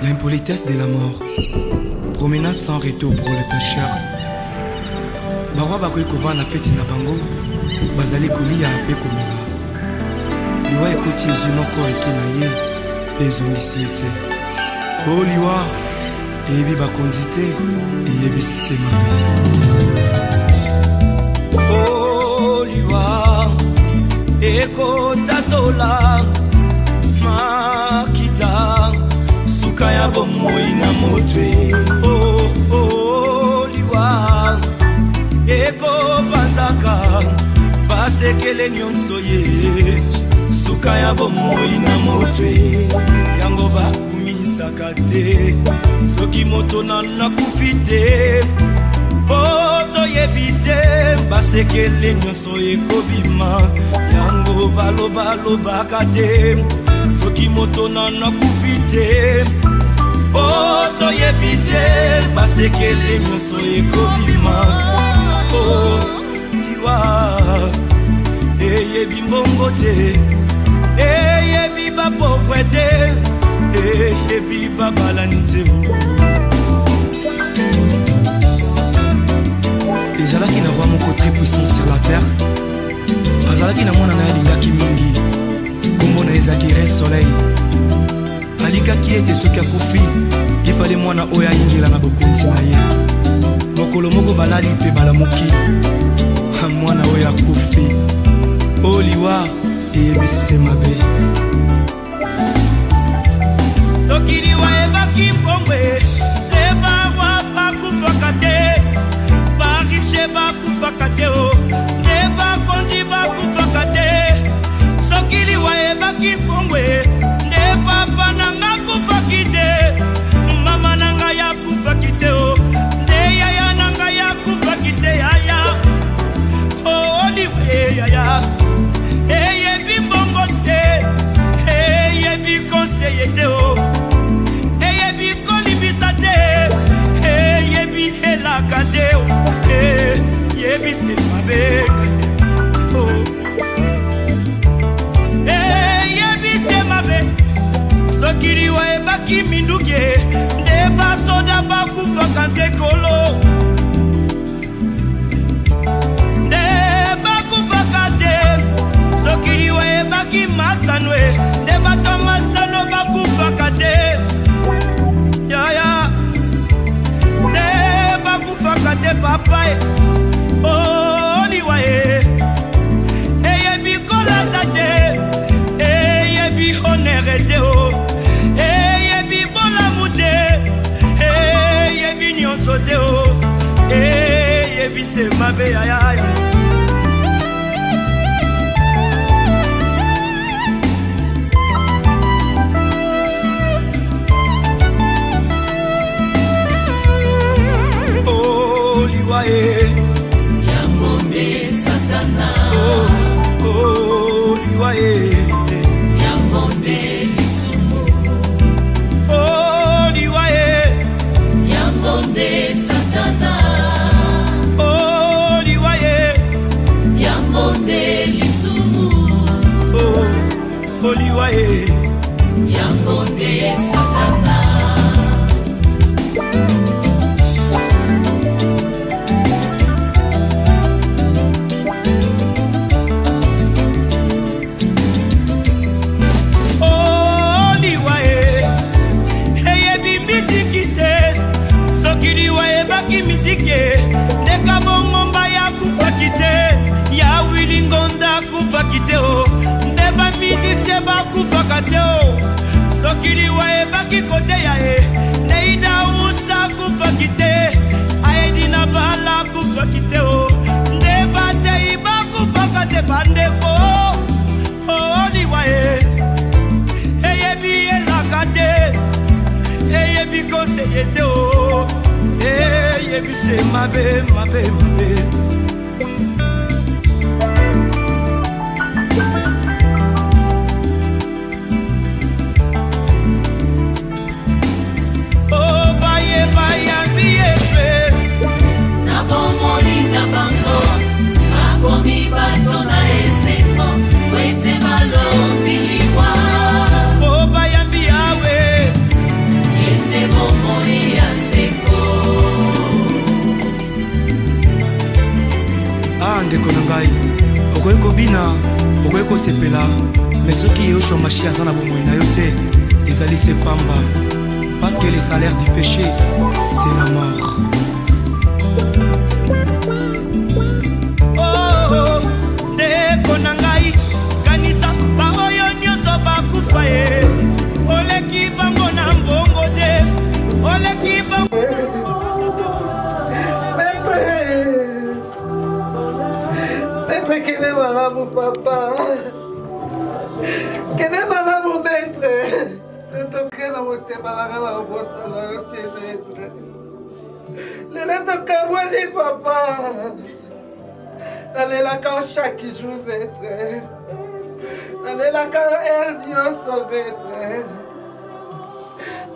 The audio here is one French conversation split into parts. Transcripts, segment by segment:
L'impolitesse de la mort. Promenade sans retour pour les pêcheurs. Barwa bakoy kova na peti na bango. Bazali kolia ape komela. Liwa ekoti ezumoko eke na ye. Ezongisi ete. Oh liwa. Eyebi bakondi te. Eyebi semame. Oh liwa. Eko tatola. Makita. Sukaya bomoi na motwe. Oh oh liwa. Eko banzaka. Basekele nyonso ye. Sukaya bomoi na motwe. Yango bakumisaka te. Soki moto na kufite. Poto yebite. Basekele nyonso ekobima. Yango baloba kate. Soki moto na kufite. Poto yebite. Basekele nyonso ekobima. Oh liwa. Eyebi mbongo te. Eyebi bapokwe te. Eyebi babalani te. Ezalaki na roi moko très puissant sur la terre. Azalaki na mwana na ye alingaki mingi. Kombo na ezalaki Rei Soleil. Alikaki ete soki akufi epale mwana oyo ayingela na bokonzi na ye. Mokolo moko balali mpe balamuki mwana oyo akufi. O liwa eyebisi mabe. Soki liwa ebaki mbongwe ebarwa bakufaka te. Barishe bakufaka te o. Nebakondi bakufaka te. Soki liwa ebaki mbongwe ne papa nanga kufaki te. Mama nanga ya kufaki te o. Ne yaya nanga ya kufaki te yaya. Oh liwa yaya. Eyebi mbongo te. Eyebi conseiller te o. Eyebi kolibisa te. Eyebi helaka te o. Eyebi semabe. Oh. Eyebi semabe. Soki liwa ebaki minduke. Nde basoda bakufaka nte kolo. Nde bakufaka te. Soki liwa ebaki masanwe. Nde bato masano bakufaka te. Yaya. Nde bakufaka te papa. Oh liwa e. Eyebi kolata te. Eyebi honere te o. Eyebi bolamu te. Eyebi nyonso te o. Eyebi semabe yaya. Oh liwa e. Yangombe Satana. Oh liwa e. Yangombe Lisumu. Oh liwa e. Yangombe Satana. Oh liwa e. Yangombe Lisumu. Oh liwa e. Yangombe Satana. Neka bongomba ya kufaki te. Ya wili ngonda kufaki te o. Ndeba musicien bakufaka te o. Soki liwa ebaki kote ya e. Neida usa kufaki te. Aedi na bala kufaki te o. Ndeba te iba kufaka te bandeko. Oh liwa e. Eyebi elaka te. Eyebi conseiller te o. Eyebi semabe mabe. Oh baye biye fe. Na bomoli na bango. Akomi bato na eseko. Wete malo biliwa. Oh baye biya wana okoki kosepela mais soki yo shomashi aza na bomoi na yo te ezali se pamba parce que le salaire du péché c'est la mort. Oh, ndeko na ngai kanisa baoyo nyonso bakufa ye oleki bango na mbongo te oleki bango Maître, quel est malamu, papa? Quel est malamu, maître? Je te crée dans mon thème, la bosse, maître. Le lait de Kamwani, papa. N'allez la quand chaque jour, maître. N'allez la quand elle vient son maître.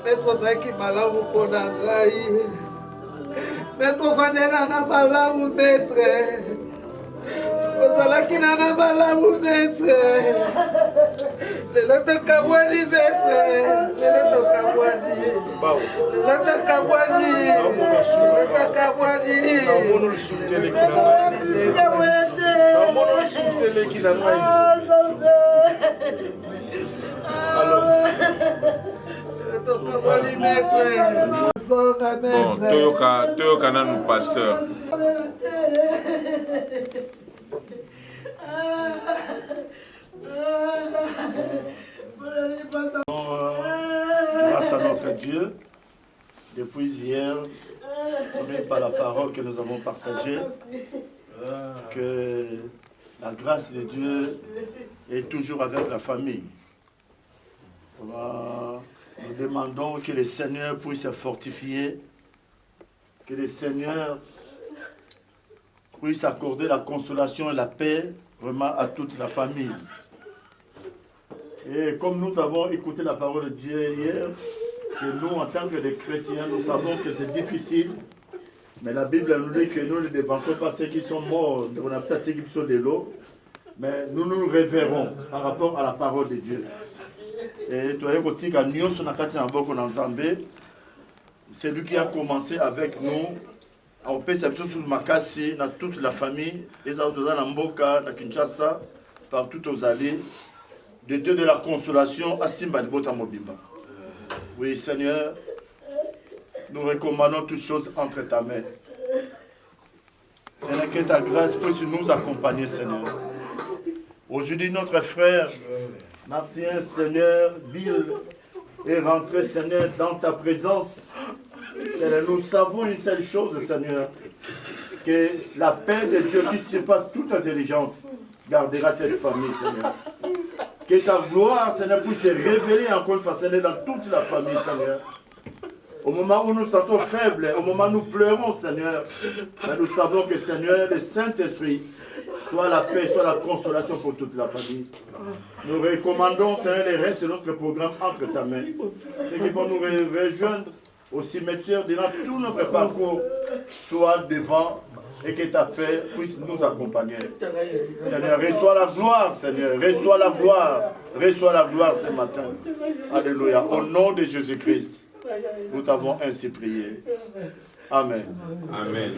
Maître, c'est qui malamu pour la raille. Maître, Vanella n'a malamu, maître. Ozalaki nana malamu maître. Lelo tokabwani maître. Lelo tokabwani. Lelo tokabwani. Lelo tokabwani. Namono lusutele kina ngai. Alors. Lelo tokabwani maître. Bon, toyoka nanu pasteur. Grâce à notre Dieu, depuis hier, par la parole que nous avons partagée, que la grâce de Dieu est toujours avec la famille. Nous demandons que le Seigneur puisse fortifier, que le Seigneur puisse accorder la consolation et la paix vraiment à toute la famille. Et comme nous avons écouté la parole de Dieu hier, que nous, en tant que des chrétiens, nous savons que c'est difficile, mais la Bible nous dit que nous ne défendons pas ceux qui sont morts, on a peut-être qui sont de l'eau, mais nous nous révérons par rapport à la parole de Dieu. Et c'est lui qui a commencé avec nous. On peut s'appuyer sur Makassi, dans toute la famille, les autres dans Mboka, dans Kinshasa, partout aux allées, de Dieu de la consolation à Simba de Botamobimba. Oui, Seigneur, nous recommandons toutes choses entre ta main. Seigneur, que ta grâce puisse nous accompagner, Seigneur. Aujourd'hui, notre frère, Martien, Seigneur, Bill, est rentré, Seigneur, dans ta présence. Seigneur, nous savons une seule chose, Seigneur, que la paix de Dieu qui surpasse toute intelligence gardera cette famille, Seigneur. Que ta gloire, Seigneur, puisse se révéler encore une fois, Seigneur, dans toute la famille, Seigneur. Au moment où nous nous sentons faibles, au moment où nous pleurons, Seigneur, mais nous savons que, Seigneur, le Saint-Esprit, soit la paix, soit la consolation pour toute la famille. Nous recommandons, Seigneur, les restes de notre programme entre ta main. Ceux qui vont nous rejoindre au cimetière durant tout notre parcours, soit devant et que ta paix puisse nous accompagner. Seigneur, reçois la gloire, Seigneur, reçois la gloire ce matin. Alléluia. Au nom de Jésus-Christ, nous t'avons ainsi prié. Amen. Amen.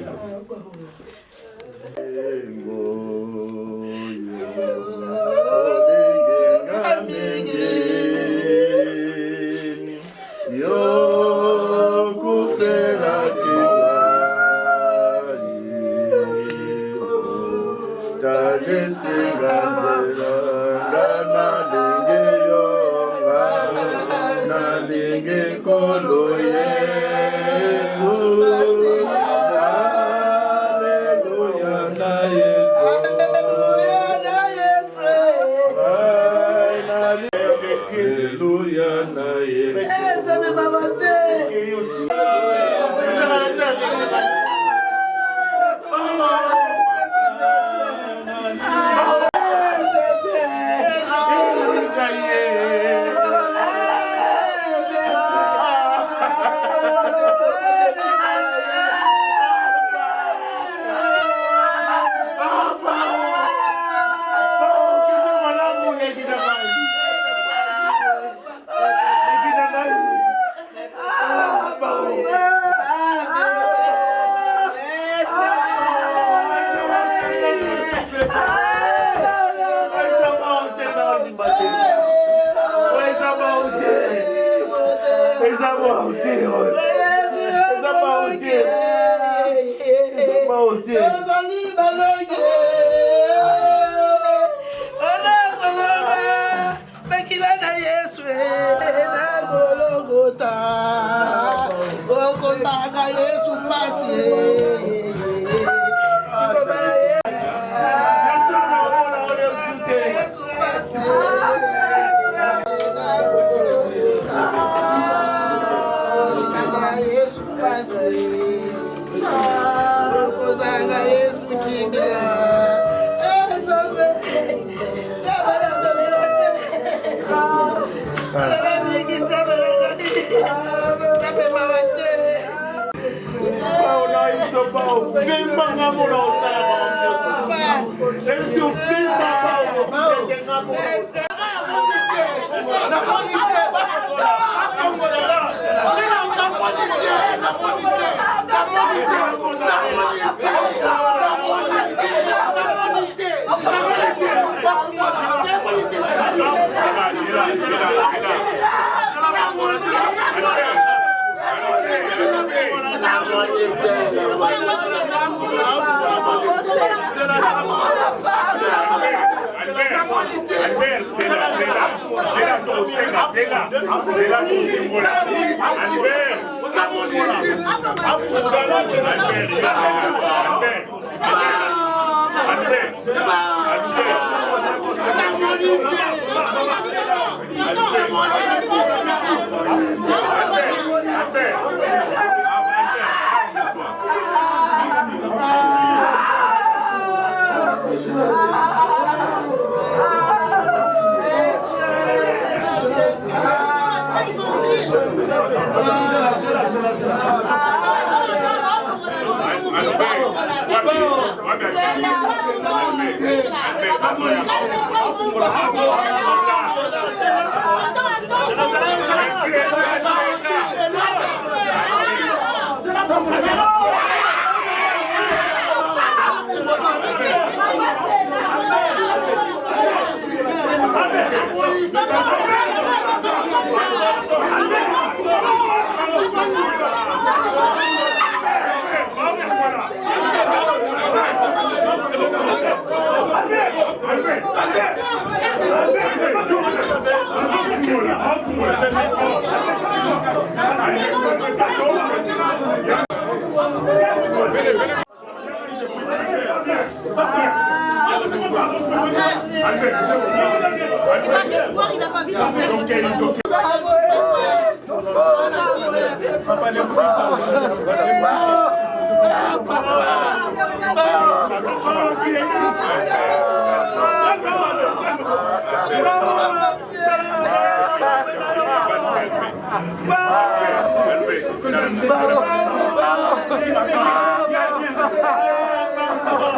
Il n'a pas vu son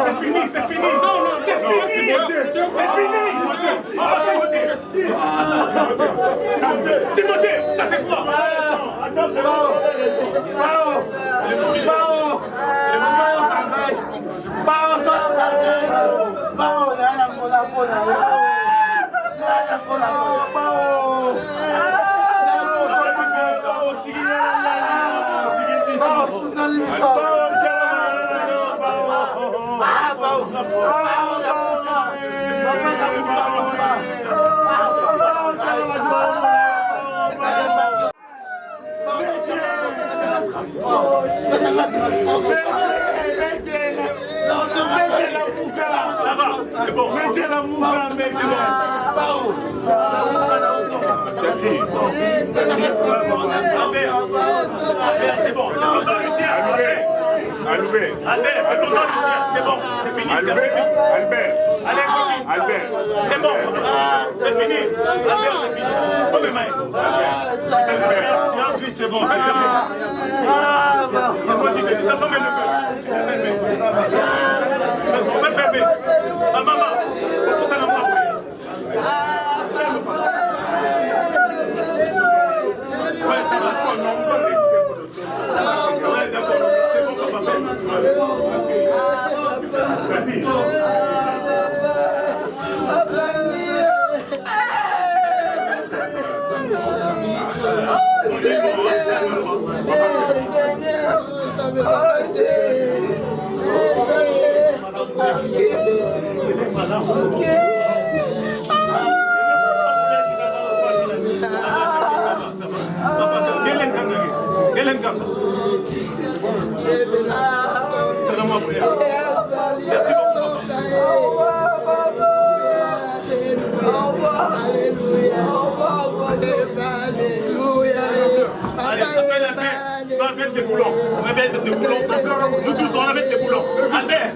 C'est fini, c'est fini. C'est fini. Timothée, ça c'est quoi? Attends, c'est bon. C'est bon, mettez la mouche à c'est bon, Albert, c'est bon, c'est fini, Albert, Albert, c'est bon, c'est fini, Albert, c'est fini. Oh mais Mike, c'est bon, ça s'en fait le maman, ça n'a pas Oh, mettre des boulons. On va mettre des boulons. Nous tous, on va mettre des boulons. Albert.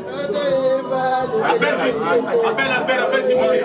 Appelle Timothée.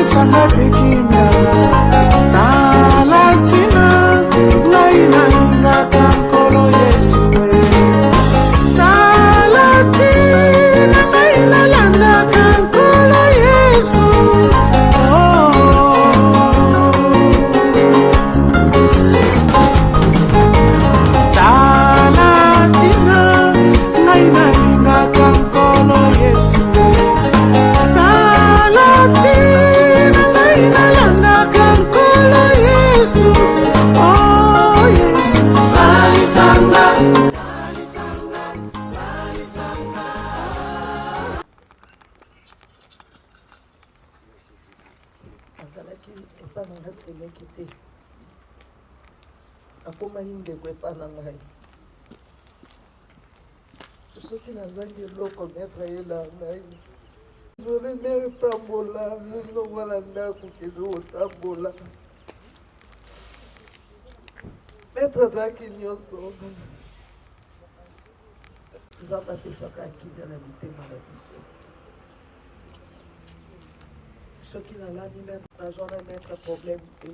salisanga te kimia talatina ngai nalingaka nkolo Yesu talatina ngai nalandaka nkolo Yesu talatina ngai nalingaka nkolo Yesu azalaki epa na nga seleki te akomaki ndeko epa na ngai soki nazangi eloko maître yela ngai zole mere tambola longwala ndako kende kotambola maître azalaki nyonso nzambe apesaka akida na mitema na biso soki nalani nazwana maître problème te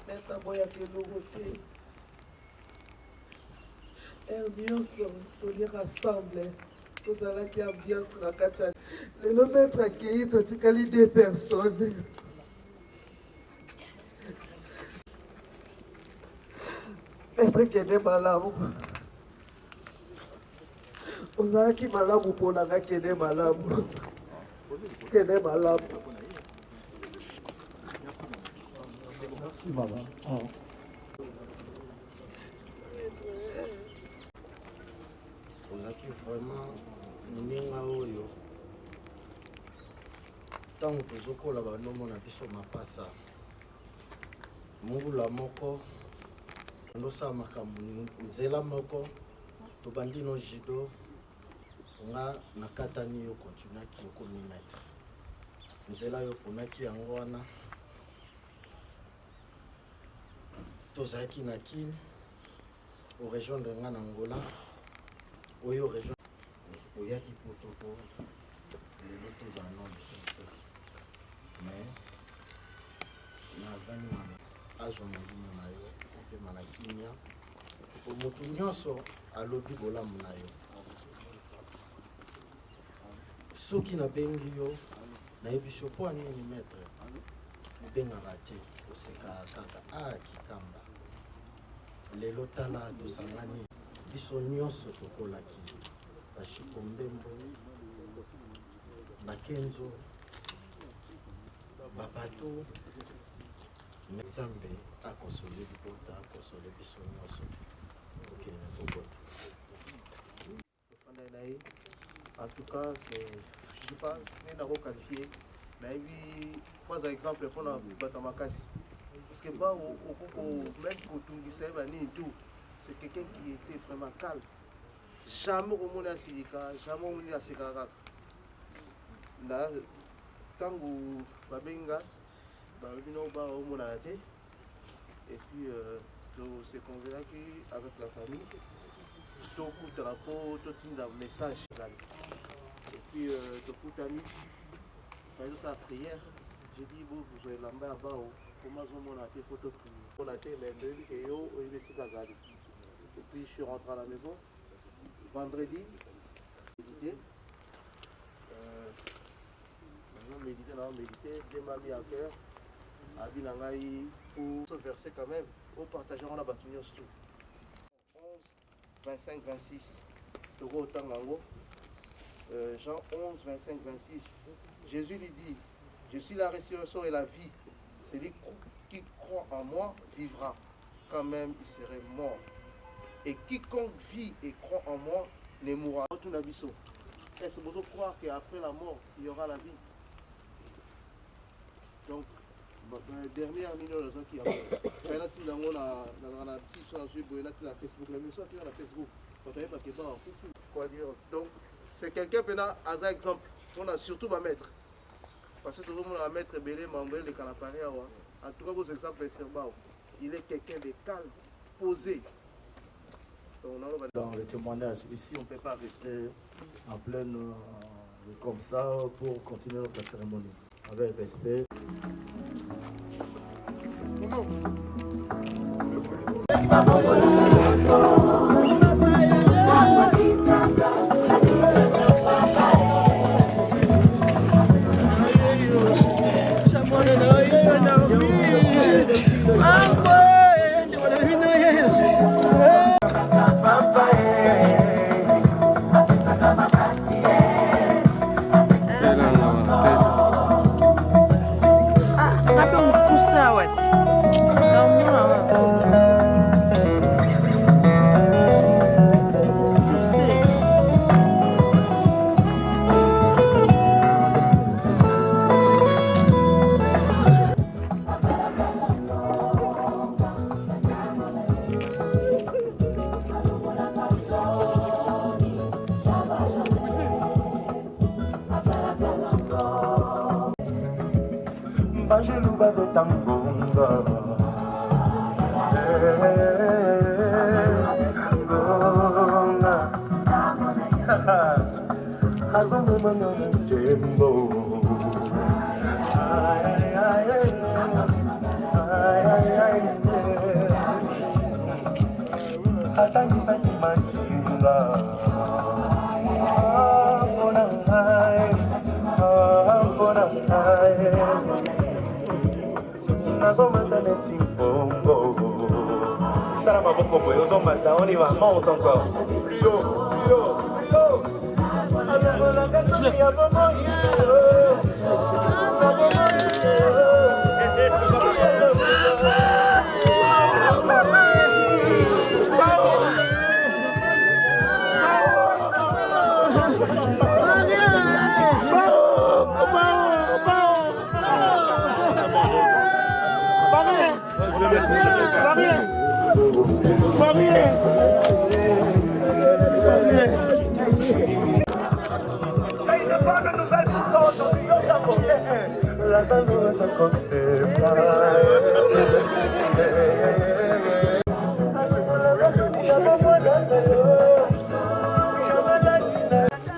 maître aboyaka eloko te ere nyonso toliaka ensemble tozalaki ambiance na kati ya lelo maître akei totikali 2 personnes maître kende malamu ozalaki malamu mpona nga kende malamu kende malamu Merci maman. ozalaki vraiment moninga oyo ntango tozokola banomo na biso mapasa mungula moko ndosala makambo nzela moko tobandi no judo nga nakatani yo kontinuaki okomi maître nzela yo ponaki yango wana tozalaki na kini orejoindre nga na Angola oyo rejoindre oyaki potoko lelo tozala no biso te mais nazangi na azwa molimo na yo opema na kimia po motu nyonso alobi bolamu na yo soki nabengi yo nayebi so mpo anini maître obengaka te osekaka kaka kikamba lelo tala tosangani biso nyonso tokolaki bashiko mbembo bakenzo babato nzambe akonsole libota akonsole biso nyonso okende kobota en tout cas je pense que nous avons qualifié fois exemple pour Batamakasi parce que même pour tout c'est quelqu'un qui était vraiment calme jamais au monde à Silika jamais au monde à Sekara là tango babenga balobino ba au monde à et puis on s'est convaincu avec la famille tout le drapeau tout le message et puis tout le ami il fallait sa prière j'ai dit vous avez l'ambé à bas comment on a fait photo prière on a été les deux et yo et puis je suis rentré à la maison vendredi médité méditer Dieu m'a mis à cœur il faut ce verset quand même au partager on a battu tout 11 25 26 Togo Tangango Jean 11 25 26 Jésus lui dit je suis la résurrection et la vie celui qui croit en moi vivra quand même il serait mort et quiconque vit et croit en moi ne mourra pas. Est-ce que vous croire qu'après la mort, il y aura la vie? Donc, dernière minute, les gens qui ont donc, c'est quelqu'un qui a un exemple. On a surtout ma maître. Parce que tout le monde a un maître belé, m'envoyer le canapé. En tout cas, vos exemples, il est quelqu'un de calme, posé. Dans le témoignage, ici on ne peut pas rester en pleine Comme ça, pour continuer notre cérémonie. Avec respect. On y va, monte encore. Plus haut, plus haut, plus haut.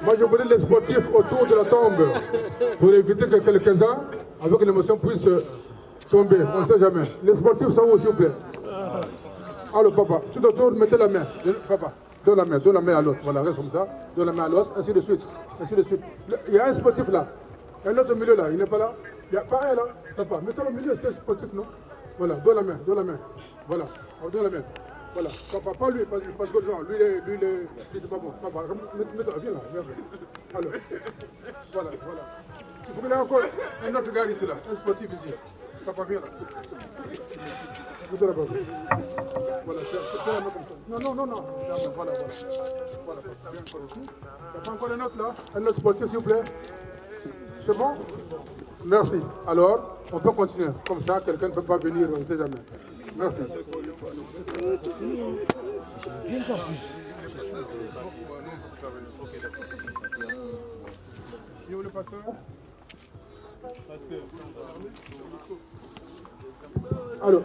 Moi, je voulais les sportifs autour de la tombe pour éviter que quelques-uns, avec l'émotion, puissent tomber. On ne sait jamais. Les sportifs sont où, s'il vous plaît? Alors, papa, tout autour, mettez la main. Papa, donne la main à l'autre. Voilà, reste comme ça. Donne la main à l'autre, ainsi de suite. Ainsi de suite. Il y a un sportif là. Un autre au milieu là, il n'est pas là. Il n'y a pas un là. Papa, mettez-le au milieu, c'est un sportif, non? Voilà, donne la main, donne la main. Voilà, donne la main. Voilà, papa, pas lui, parce que non, lui, c'est pas bon. Papa, mets-toi, viens là, viens. Alors, voilà. Il faut qu'il y ait encore un autre gars ici là, un sportif ici. Papa, viens là. Voilà, c'est la main comme ça. Non. Voilà. Voilà, viens encore ici. Il y a encore un autre là, un autre sportif s'il vous plaît. C'est bon? Merci. Alors, on peut continuer. Comme ça, quelqu'un ne peut pas venir, on ne sait jamais. Merci. Qui est le pasteur? Alors.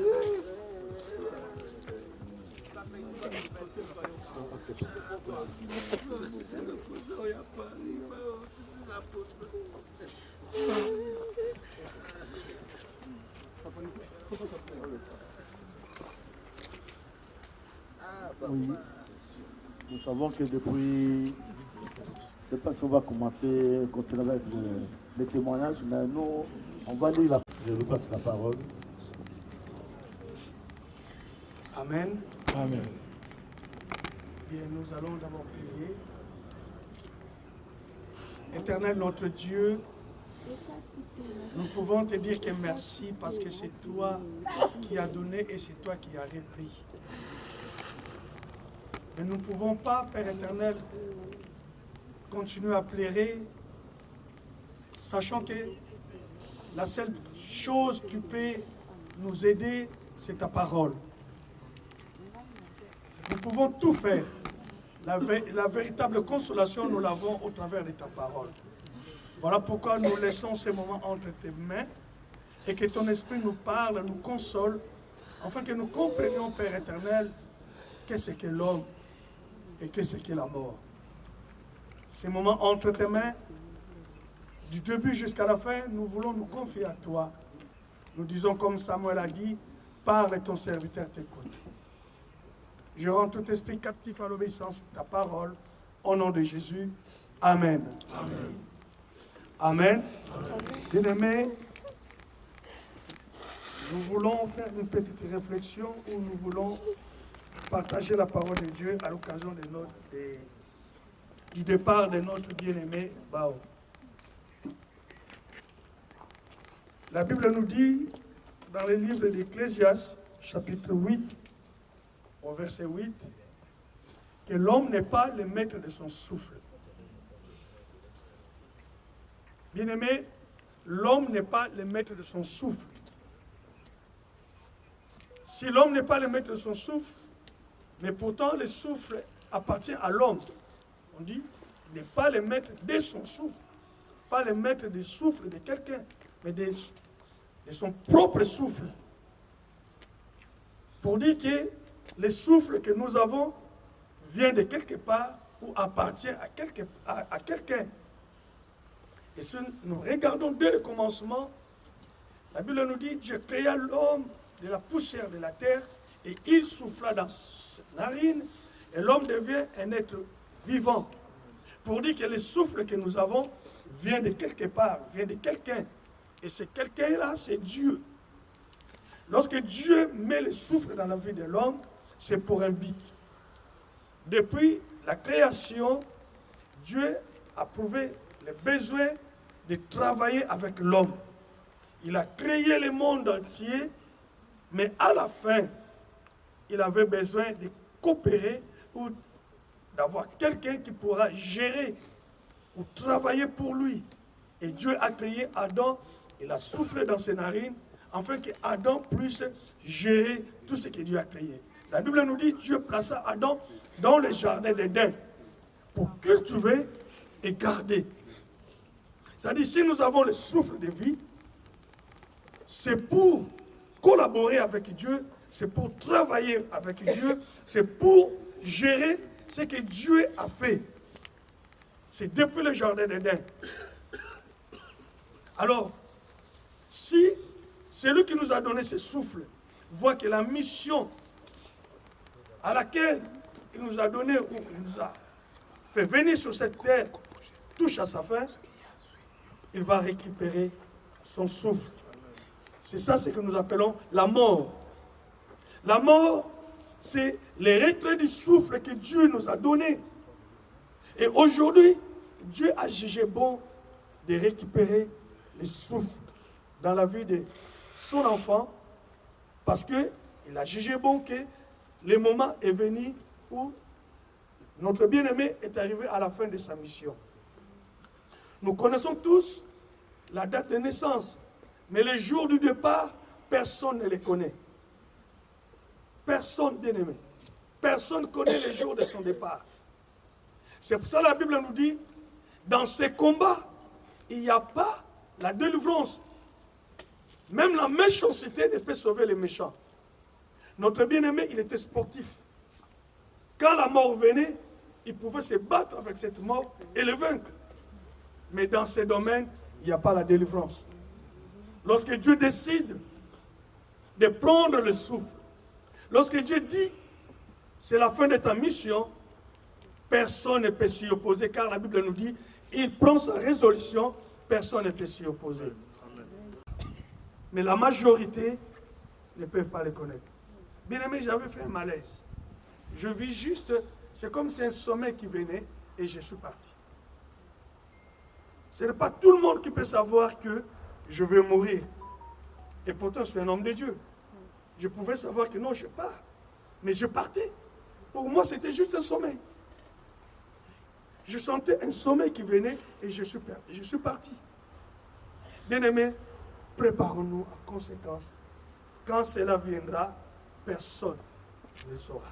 Oui, nous savons que depuis, je ne sais pas si on va continuer avec les témoignages, mais nous, on va lire je vous passe la parole. Amen. Amen. Bien, nous allons d'abord prier. Éternel notre Dieu, nous pouvons te dire que merci parce que c'est toi qui as donné et c'est toi qui as repris. Mais nous ne pouvons pas, Père éternel, continuer à pleurer, sachant que la seule chose qui peut nous aider, c'est ta parole. Nous pouvons tout faire. La véritable consolation, nous l'avons au travers de ta parole. Voilà pourquoi nous laissons ces moments entre tes mains et que ton esprit nous parle, nous console, afin que nous comprenions, Père éternel, qu'est-ce que l'homme et qu'est-ce que la mort. Ces moments entre tes mains, du début jusqu'à la fin, nous voulons nous confier à toi. Nous disons comme Samuel a dit, parle et ton serviteur t'écoute. Je rends tout esprit captif à l'obéissance de ta parole. Au nom de Jésus. Amen. Amen. Amen. Bien-aimés, nous voulons faire une petite réflexion où nous voulons partager la parole de Dieu à l'occasion du départ de notre bien-aimé Bao. La Bible nous dit, dans le livre d'Ecclésiaste, chapitre 8, au verset 8, que l'homme n'est pas le maître de son souffle. Bien-aimé, l'homme n'est pas le maître de son souffle. Si l'homme n'est pas le maître de son souffle, mais pourtant le souffle appartient à l'homme, on dit, il n'est pas le maître de son souffle, pas le maître du souffle de quelqu'un, mais de son propre souffle. Pour dire que le souffle que nous avons vient de quelque part ou appartient à quelqu'un. Et si nous regardons dès le commencement, la Bible nous dit, Dieu créa l'homme de la poussière de la terre et il souffla dans ses narines et l'homme devient un être vivant. Pour dire que le souffle que nous avons vient de quelque part, vient de quelqu'un. Et ce quelqu'un-là, c'est Dieu. Lorsque Dieu met le souffle dans la vie de l'homme, c'est pour un but. Depuis la création, Dieu a prouvé le besoin de travailler avec l'homme. Il a créé le monde entier, mais à la fin, il avait besoin de coopérer ou d'avoir quelqu'un qui pourra gérer ou travailler pour lui. Et Dieu a créé Adam, il a soufflé dans ses narines, afin qu'Adam puisse gérer tout ce que Dieu a créé. La Bible nous dit que Dieu plaça Adam dans le jardin d'Éden pour cultiver et garder. C'est-à-dire, si nous avons le souffle de vie, c'est pour collaborer avec Dieu, c'est pour travailler avec Dieu, c'est pour gérer ce que Dieu a fait. C'est depuis le jardin d'Éden. Alors, si celui qui nous a donné ce souffle voit que la mission à laquelle il nous a donné, ou il nous a fait venir sur cette terre, touche à sa fin, il va récupérer son souffle. C'est ça ce que nous appelons la mort. La mort, c'est le retrait du souffle que Dieu nous a donné. Et aujourd'hui, Dieu a jugé bon de récupérer le souffle dans la vie de son enfant, parce qu'il a jugé bon que le moment est venu où notre bien-aimé est arrivé à la fin de sa mission. Nous connaissons tous la date de naissance, mais le jour du départ, personne ne le connaît. Personne, bien-aimé. Personne ne connaît le jour de son départ. C'est pour ça que la Bible nous dit, dans ces combats, il n'y a pas la délivrance. Même la méchanceté ne peut sauver les méchants. Notre bien-aimé, il était sportif. Quand la mort venait, il pouvait se battre avec cette mort et le vaincre. Mais dans ces domaines, il n'y a pas la délivrance. Lorsque Dieu décide de prendre le souffle, lorsque Dieu dit, c'est la fin de ta mission, personne ne peut s'y opposer, car la Bible nous dit, il prend sa résolution, personne ne peut s'y opposer. Mais la majorité ne peuvent pas le connaître. Bien aimé, j'avais fait un malaise. Je vis juste, c'est comme si un sommeil qui venait et je suis parti. Ce n'est pas tout le monde qui peut savoir que je vais mourir. Et pourtant, je suis un homme de Dieu. Je pouvais savoir que non, je pars. Mais je partais. Pour moi, c'était juste un sommeil. Je sentais un sommeil qui venait et je suis parti. Bien-aimés, préparons-nous en conséquence. Quand cela viendra, personne ne le saura.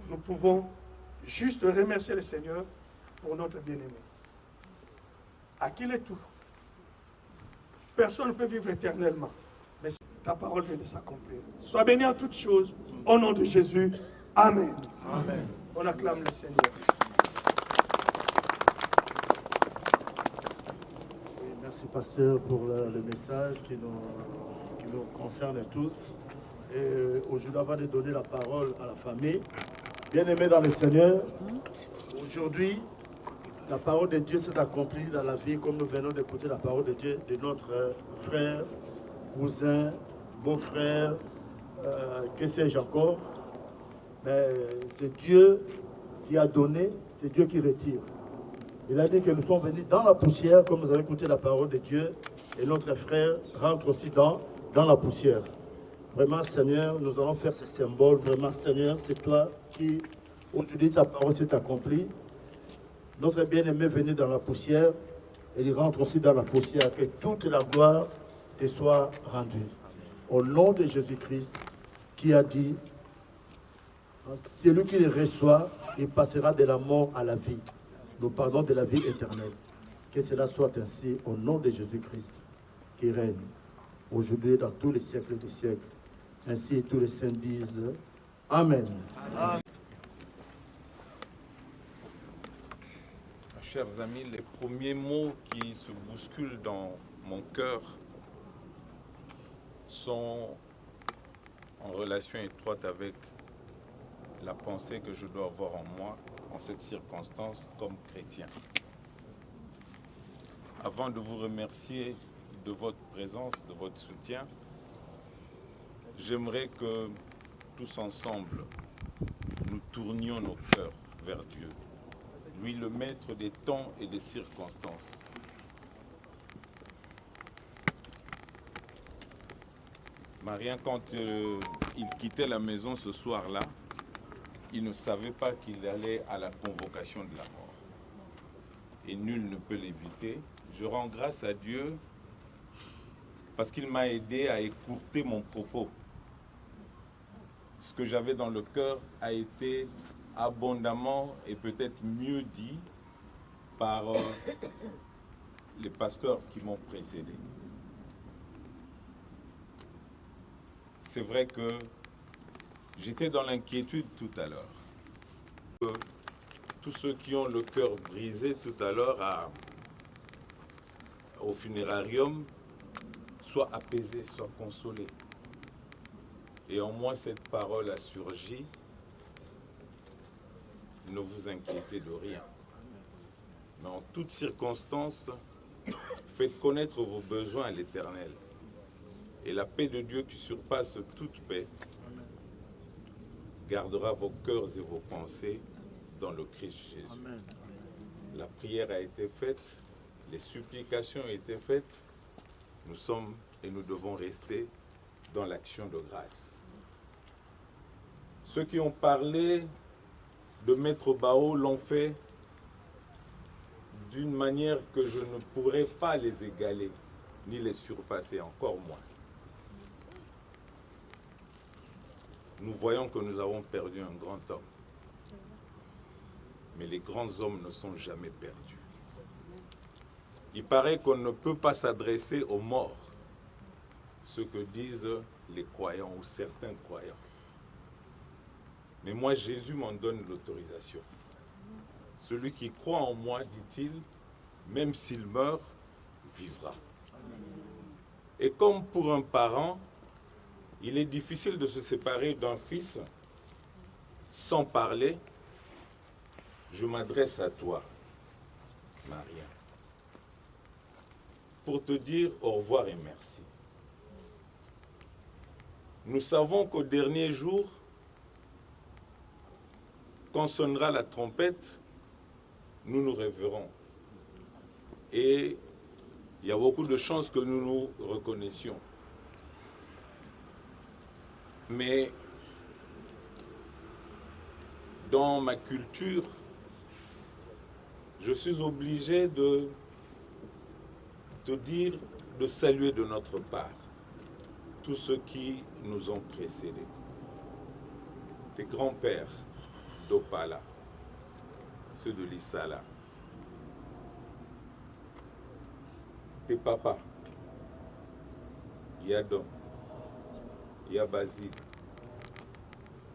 Nous pouvons juste remercier le Seigneur pour notre bien-aimé. À qui est tout? Personne ne peut vivre éternellement. Mais ta parole vient de s'accomplir. Sois béni en toutes choses. Au nom de Jésus. Amen. Amen. On acclame le Seigneur. Merci, pasteur, pour le message qui nous concerne tous. Et aujourd'hui, avant de donner la parole à la famille, bien-aimés dans le Seigneur, aujourd'hui, la parole de Dieu s'est accomplie dans la vie, comme nous venons d'écouter la parole de Dieu de notre frère, cousin, beau-frère, que sais-je encore. Mais c'est Dieu qui a donné, c'est Dieu qui retire. Il a dit que nous sommes venus dans la poussière, comme vous avez écouté la parole de Dieu, et notre frère rentre aussi dans la poussière. Vraiment, Seigneur, nous allons faire ce symbole. Vraiment, Seigneur, c'est toi qui, aujourd'hui, ta parole s'est accomplie. Notre bien-aimé venait dans la poussière, et il rentre aussi dans la poussière. Que toute la gloire te soit rendue. Au nom de Jésus-Christ, qui a dit, celui qui le reçoit, il passera de la mort à la vie. Nous parlons de la vie éternelle. Que cela soit ainsi au nom de Jésus-Christ qui règne aujourd'hui dans tous les siècles des siècles. Ainsi tous les saints disent Amen. Amen. Chers amis, les premiers mots qui se bousculent dans mon cœur sont en relation étroite avec la pensée que je dois avoir en moi en cette circonstance comme chrétien. Avant de vous remercier de votre présence, de votre soutien, j'aimerais que tous ensemble, nous tournions nos cœurs vers Dieu, lui le maître des temps et des circonstances. Marien, quand il quittait la maison ce soir-là, il ne savait pas qu'il allait à la convocation de la mort. Et nul ne peut l'éviter. Je rends grâce à Dieu parce qu'il m'a aidé à écouter mon propos. Ce que j'avais dans le cœur a été abondamment et peut-être mieux dit par les pasteurs qui m'ont précédé. C'est vrai que j'étais dans l'inquiétude tout à l'heure. Tous ceux qui ont le cœur brisé tout à l'heure au funérarium soient apaisés, soient consolés. Et en moi, cette parole a surgi. Ne vous inquiétez de rien. Mais en toutes circonstances, faites connaître vos besoins à l'Éternel. Et la paix de Dieu qui surpasse toute paix gardera vos cœurs et vos pensées dans le Christ Jésus. Amen. La prière a été faite, les supplications ont été faites. Nous sommes et nous devons rester dans l'action de grâce. Ceux qui ont parlé de Maître Bao l'ont fait d'une manière que je ne pourrais pas les égaler, ni les surpasser, encore moins. Nous voyons que nous avons perdu un grand homme. Mais les grands hommes ne sont jamais perdus. Il paraît qu'on ne peut pas s'adresser aux morts, ce que disent les croyants ou certains croyants. Mais moi, Jésus m'en donne l'autorisation. Celui qui croit en moi, dit-il, même s'il meurt, vivra. Et comme pour un parent, il est difficile de se séparer d'un fils sans parler. Je m'adresse à toi, Maria, pour te dire au revoir et merci. Nous savons qu'au dernier jour, quand sonnera la trompette, nous nous réveillerons. Et il y a beaucoup de chances que nous nous reconnaissions. Mais dans ma culture, je suis obligé de te dire, de saluer de notre part tous ceux qui nous ont précédés. Tes grands-pères d'Opala, ceux de l'Issala, tes papas, Yadom, Basile,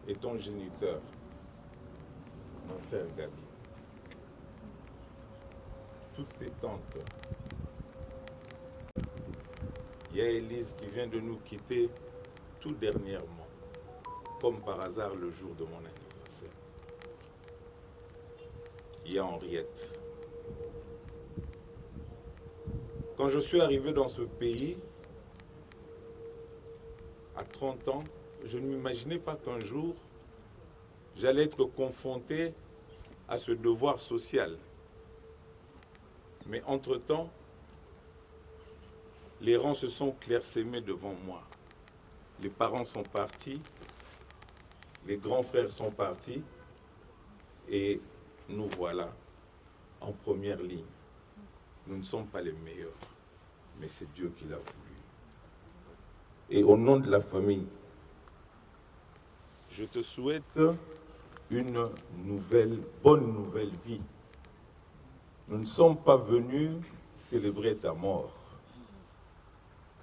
et ton géniteur, mon frère Gabi. Toutes tes tantes, Elise qui vient de nous quitter tout dernièrement, comme par hasard le jour de mon anniversaire. Il y a Henriette. Quand je suis arrivé dans ce pays, à 30 ans, je ne m'imaginais pas qu'un jour, j'allais être confronté à ce devoir social. Mais entre-temps, les rangs se sont clairsemés devant moi. Les parents sont partis, les grands frères sont partis, et nous voilà en première ligne. Nous ne sommes pas les meilleurs, mais c'est Dieu qui l'a voulu. Et au nom de la famille, je te souhaite une bonne nouvelle vie. Nous ne sommes pas venus célébrer ta mort.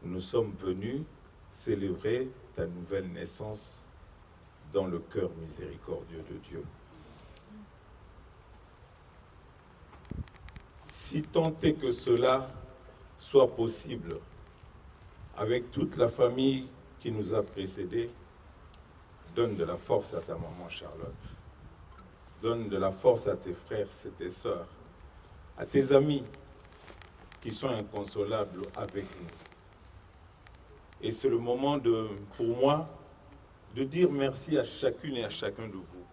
Nous sommes venus célébrer ta nouvelle naissance dans le cœur miséricordieux de Dieu. Si tant est que cela soit possible, avec toute la famille qui nous a précédés, donne de la force à ta maman Charlotte. Donne de la force à tes frères et tes sœurs, à tes amis qui sont inconsolables avec nous. Et c'est le moment pour moi de dire merci à chacune et à chacun de vous.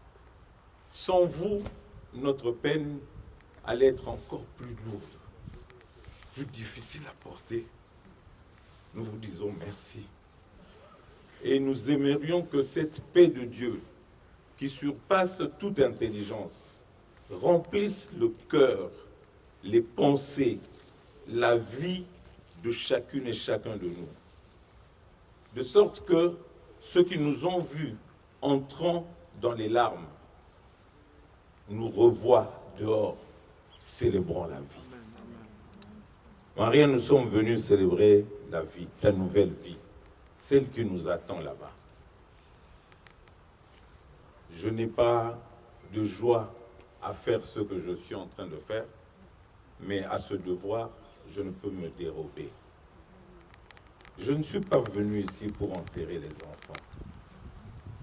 Sans vous, notre peine allait être encore plus lourde, plus difficile à porter. Nous vous disons merci. Et nous aimerions que cette paix de Dieu, qui surpasse toute intelligence, remplisse le cœur, les pensées, la vie de chacune et chacun de nous. De sorte que ceux qui nous ont vus entrant dans les larmes nous revoient dehors, célébrant la vie. Maria, nous sommes venus célébrer la vie, ta nouvelle vie, celle qui nous attend là-bas. Je n'ai pas de joie à faire ce que je suis en train de faire, mais à ce devoir, je ne peux me dérober. Je ne suis pas venu ici pour enterrer les enfants.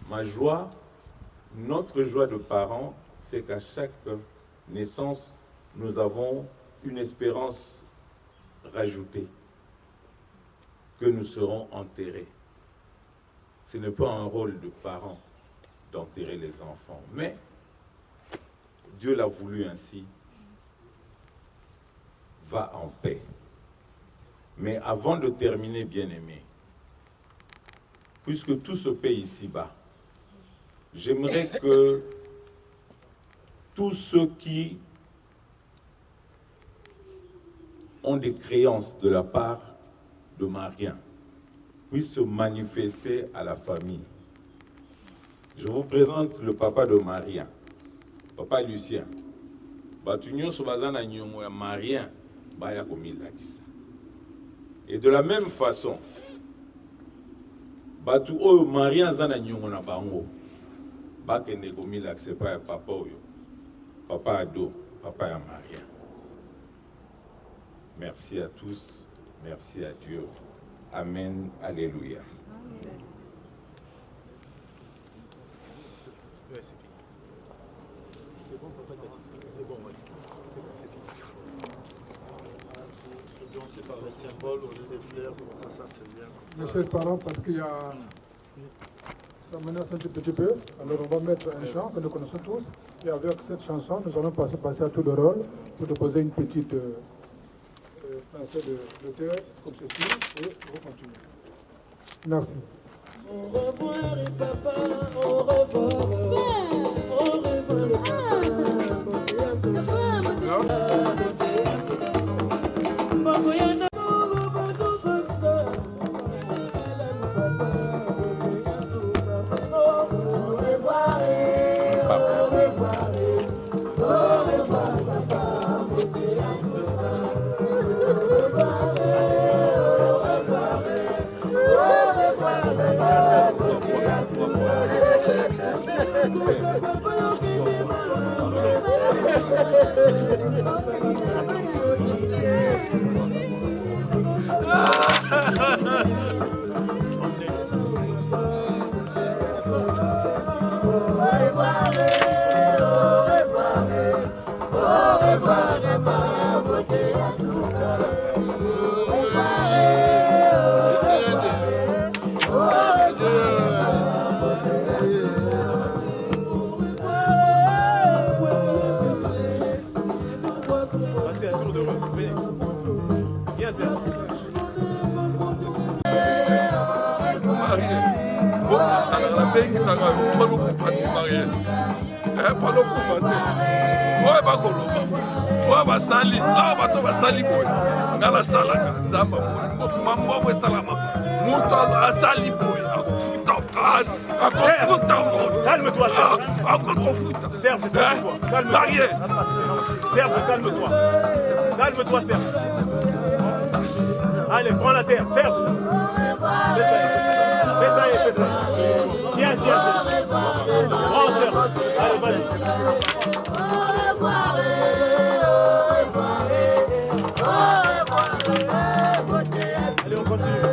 Ma joie, notre joie de parents, c'est qu'à chaque naissance, nous avons une espérance rajoutée, que nous serons enterrés. Ce n'est pas un rôle de parent d'enterrer les enfants, mais Dieu l'a voulu ainsi. Va en paix. Mais avant de terminer, bien-aimés, puisque tout se paie ici-bas, j'aimerais que tous ceux qui ont des créances de la part de Marien puissent se manifester à la famille. Je vous présente le papa de Marien, papa Lucien. Marien, et de la même façon, batu oyo Marien zana nyongo na bango, bakende komila aksepa ya papa oyo, papa Ado, papa ya Marien. Merci à tous, merci à Dieu. Amen, alléluia. C'est bon, papa, c'est bon, ouais. C'est bon, c'est fini. C'est par les symboles au lieu des fleurs, comme ça c'est bien. Mes chers parents, parce qu'il y a... Ça menace un petit peu, alors on va mettre un chant que nous connaissons tous, et avec cette chanson, nous allons passer à tout le rôle pour déposer une petite pincée de terre, comme ceci, et on continue. Merci. Au revoir papa, au revoir. Au revoir papa. basali awa bato basali boye nga nasalaka nzambe mambomo esalama moto asali boye akofuta Marie. Serge, calme-toi. Calme-toi, Serge. Allez, prends la terre, Serge. Fais ça. Tiens. Prends, Serge. Allez, vas-y. Allez, on continue.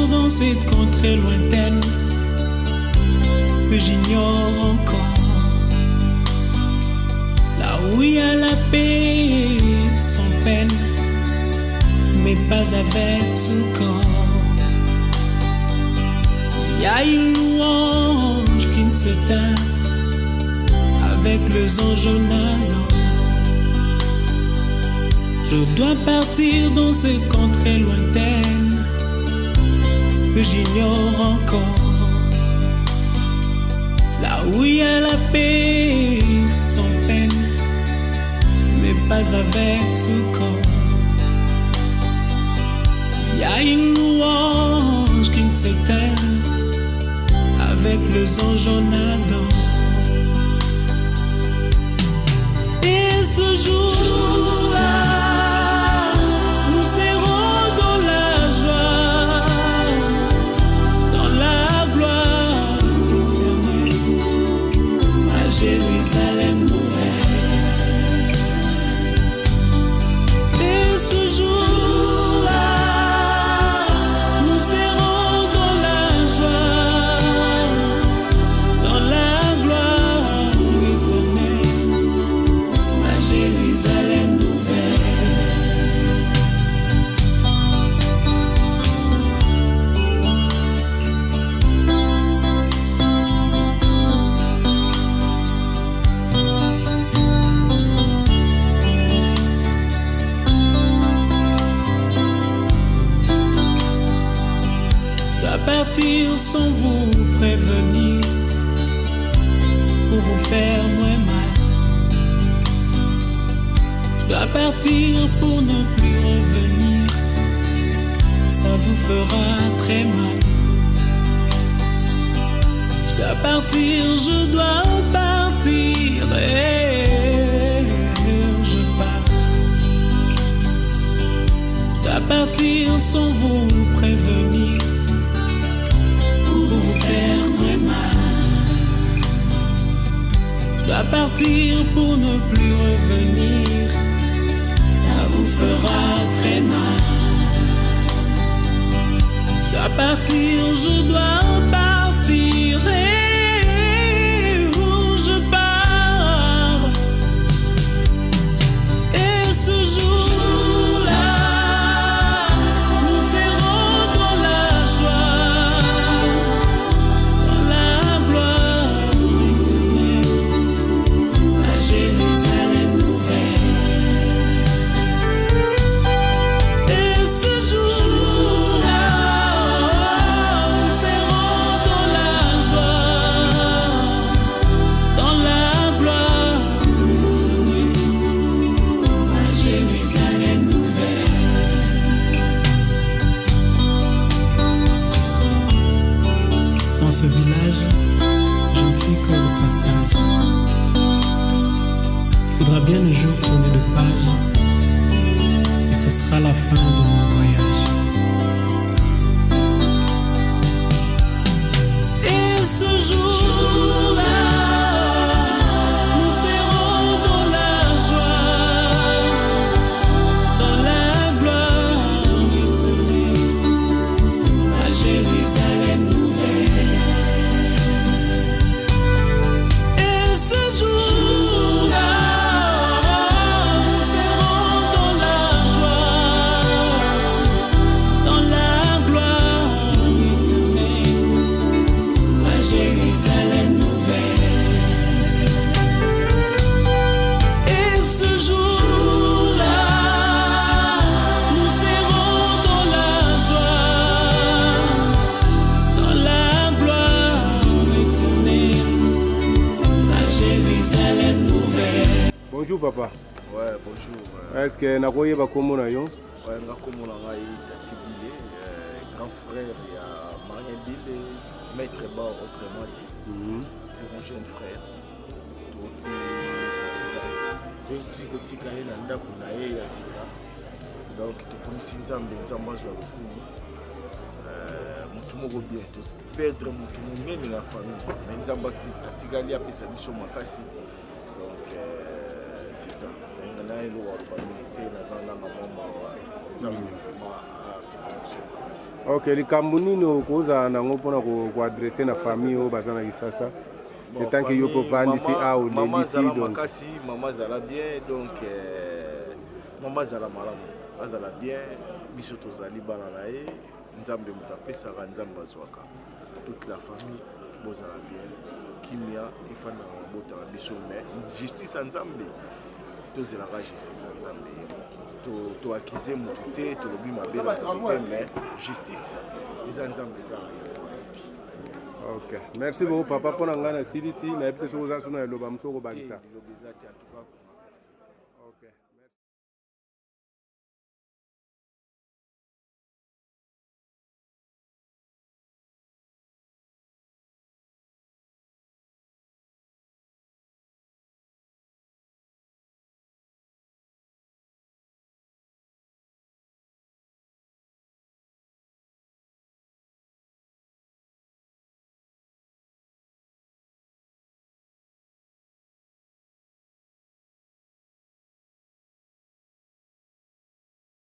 Dans cette contrée lointaine que j'ignore encore, là où il y a la paix sans peine, mais pas avec ce corps. Il y a une louange qui ne se teint avec les anges en ardent. Je dois partir dans cette contrée lointaine que j'ignore encore, là où il y a la paix sans peine, mais pas avec ce corps. Il y a une louange anges qui ne s'éteignent avec les anges en Adam. Et ce jour-là, nous serons dans la joie, dans la gloire éternelle, à Jérusalem nouvelle. Et ce jour-là, nous serons dans la joie, dans la gloire éternelle, à Jérusalem nouvelle. Je dois partir sans vous prévenir, pour vous faire moins mal. Je dois partir pour ne plus revenir, ça vous fera très mal. Je dois partir, je dois partir, et je pars. Je dois partir sans vous prévenir, pour vous faire très mal. Je dois partir pour ne plus revenir, ça vous fera très mal. Je dois partir, je dois partir, et je pars. Et ce jour-là, nous serons dans la joie, dans la gloire éternelle, à Jérusalem nouvelle. Et ce jour-là, nous serons dans la joie, dans la gloire éternelle, à Jérusalem nouvelle. Dans ce village, je ne suis que le passage. Il faudra bien un jour tourner de page, et ce sera la fin de mon voyage. Et ce jour-là, nous serons dans la joie, dans la gloire éternelle, à Jérusalem nouvelle. Et ce jour-là, nous serons dans la joie, dans la gloire éternelle, à Jérusalem nouvelle. Et ce jour-là, nous serons dans la joie, dans la gloire éternelle, à Jérusalem nouvelle. Bonjour papa. Ouais, bonjour. Est-ce que nakoye bakombo na yo? Ouais, ngakombo na ngai Tati Bile, grand frère il y a Marien Bile, maître Bar autrement dit. C'est mon jeune frère. Toti kotika ye na ndako na ye ya sika. Donc tokomisi Nzambe azwa lokumu. Mutu moko bien, perdre mutu monene na famille. Mais Nzambe atikali apesa biso makasi. Donc c'est ça. Ok, likambo nini okozala nango mpona koadrese na famille oyo baza na Kisasa etanke yo kovandisi awa olelisi makasi mama azala bien donc mama azala malamu azala bien biso tozali bana na ye Nzambe moto apesaka Nzambe azwaka toute la famille bozala bien kimia efanda na mabota na biso mais justice ya Nzambe tozelaka justice ya Nzambe toakize motu te tolobi mabe na motu te mais justice eza Nzambe kaka. Ok, merci beaucoup papa mpona ngai na silisi nayebi te soki oza so na eloba mosu okobakisa. Eloba eza te en tout cas